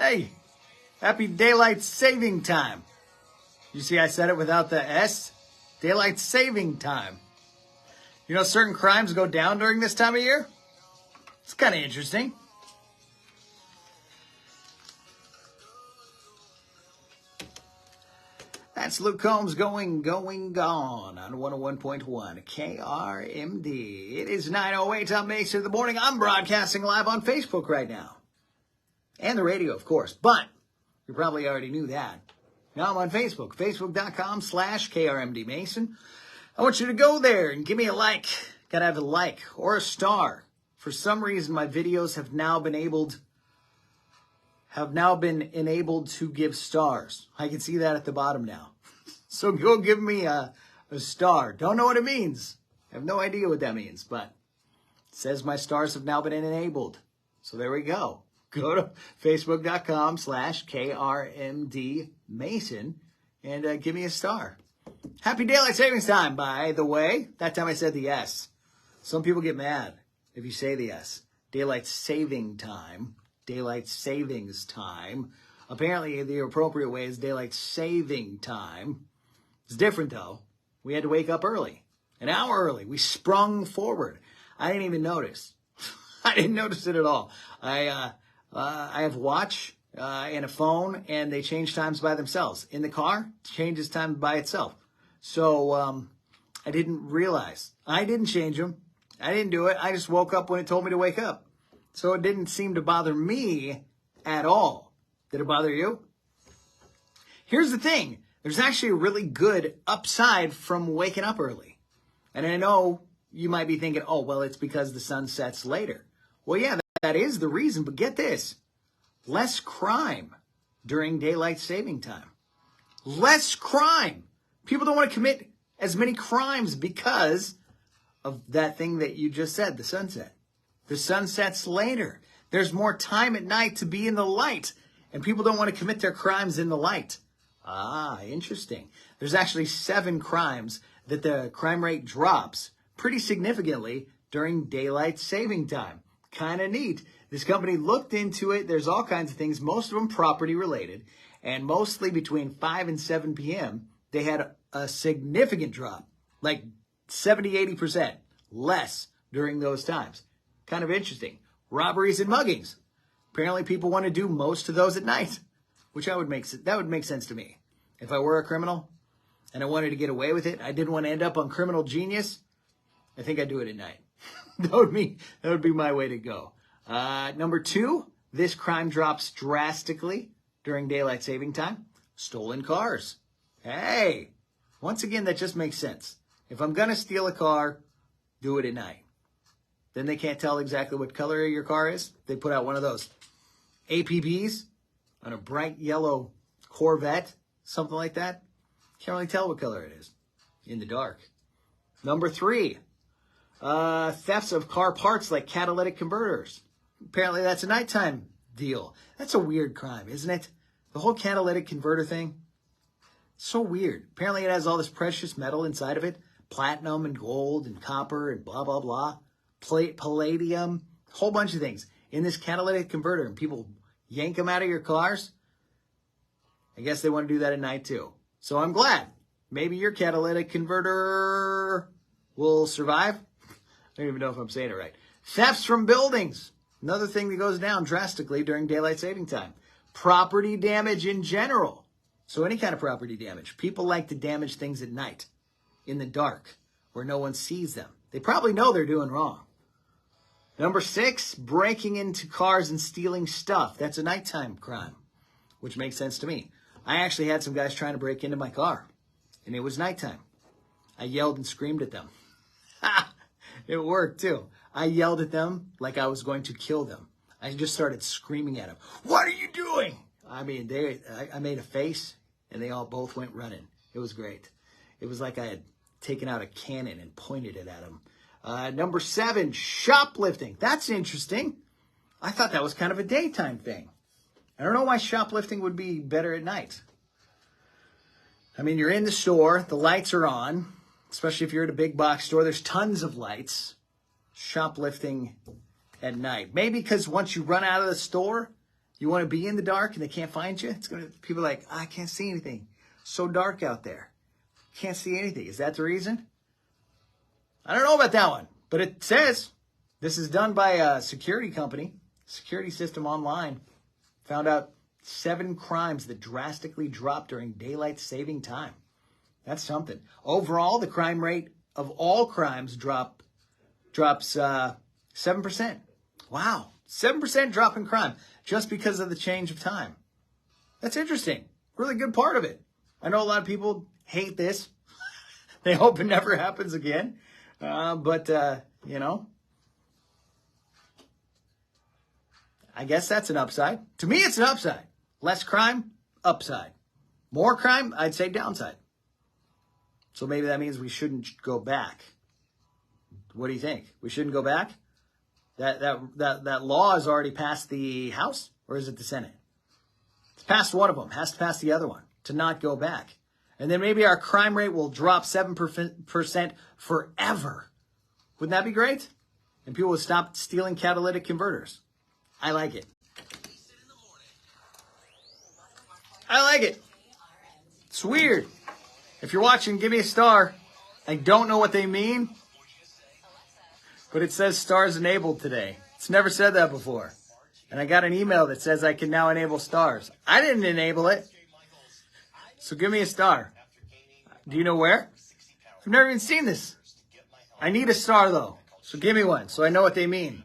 Hey, happy daylight saving time. You see, I said it without the S. Daylight saving time. You know, certain crimes go down during this time of year. It's kind of interesting. That's Luke Combs going gone on 101.1 KRMD. It is 9:08 on Mason in the morning. I'm broadcasting live on Facebook right now. And the radio, of course. But you probably already knew that. Now I'm on Facebook, facebook.com/KRMD Mason. I want you to go there and give me a like. Gotta have a like or a star. For some reason, my videos have now been enabled to give stars. I can see that at the bottom now. So go give me a star. Don't know what it means. I have no idea what that means, but it says my stars have now been enabled. So there we go. Go to facebook.com/KRMD Mason and give me a star. Happy daylight savings time, by the way. That time I said the S. Some people get mad if you say the S. Daylight saving time. Daylight savings time. Apparently, the appropriate way is daylight saving time. It's different, though. We had to wake up early. An hour early. We sprung forward. I didn't even notice. I didn't notice it at all. I have a watch and a phone, and they change times by themselves. In the car, it changes time by itself. So I didn't realize. I didn't change them. I didn't do it. I just woke up when it told me to wake up. So it didn't seem to bother me at all. Did it bother you? Here's the thing. There's actually a really good upside from waking up early. And I know you might be thinking, oh, well, it's because the sun sets later. Well, yeah, that is the reason. But get this. Less crime during daylight saving time. Less crime. People don't want to commit as many crimes because of that thing that you just said, the sunset. The sun sets later. There's more time at night to be in the light. And people don't want to commit their crimes in the light. Ah, interesting. There's actually 7 crimes that the crime rate drops pretty significantly during daylight saving time. Kind of neat. This company looked into it. There's all kinds of things, most of them property related. And mostly between 5 and 7 p.m., they had a significant drop, like 70-80% less during those times. Kind of interesting. Robberies and muggings. Apparently people want to do most of those at night, which that would make sense to me. If I were a criminal and I wanted to get away with it, I didn't want to end up on Criminal Genius, I think I'd do it at night. That would be my way to go. Number 2, this crime drops drastically during daylight saving time. Stolen cars. Hey, once again, that just makes sense. If I'm going to steal a car, do it at night. Then they can't tell exactly what color your car is. They put out one of those APBs on a bright yellow Corvette, something like that. Can't really tell what color it is in the dark. Number 3, thefts of car parts like catalytic converters. Apparently that's a nighttime deal. That's a weird crime, isn't it? The whole catalytic converter thing. So weird. Apparently it has all this precious metal inside of it. Platinum and gold and copper and blah, blah, blah. Palladium. A whole bunch of things in this catalytic converter. And people yank them out of your cars. I guess they want to do that at night too. So I'm glad. Maybe your catalytic converter will survive. I don't even know if I'm saying it right. Thefts from buildings. Another thing that goes down drastically during daylight saving time. Property damage in general. So any kind of property damage. People like to damage things at night, in the dark, where no one sees them. They probably know they're doing wrong. Number 6, breaking into cars and stealing stuff. That's a nighttime crime, which makes sense to me. I actually had some guys trying to break into my car, and it was nighttime. I yelled and screamed at them. It worked, too. I yelled at them like I was going to kill them. I just started screaming at them. What are you doing? I mean, I made a face, and they all both went running. It was great. It was like I had taken out a cannon and pointed it at them. Number 7, shoplifting. That's interesting. I thought that was kind of a daytime thing. I don't know why shoplifting would be better at night. I mean, you're in the store, the lights are on, especially if you're at a big box store. There's tons of lights. Shoplifting at night. Maybe because once you run out of the store, You want to be in the dark and they can't find you? People are like, I can't see anything. So dark out there. Can't see anything. Is that the reason? I don't know about that one, but it says this is done by a security company, Security System Online. Found out 7 crimes that drastically dropped during daylight saving time. That's something. Overall, the crime rate of all crimes drops 7%. Wow, 7% drop in crime just because of the change of time. That's interesting. Really good part of it. I know a lot of people hate this. They hope it never happens again. But you know, I guess that's an upside. To me, it's an upside. Less crime, upside. More crime, I'd say downside. So maybe that means we shouldn't go back. What do you think? We shouldn't go back? That law has already passed the House, or is it the Senate? It's passed one of them. Has to pass the other one to not go back. And then maybe our crime rate will drop 7% forever. Wouldn't that be great? And people would stop stealing catalytic converters. I like it. I like it. It's weird. If you're watching, give me a star. I don't know what they mean, but it says stars enabled today. It's never said that before. And I got an email that says I can now enable stars. I didn't enable it. So give me a star. Do you know where? I've never even seen this. I need a star though. So give me one so I know what they mean.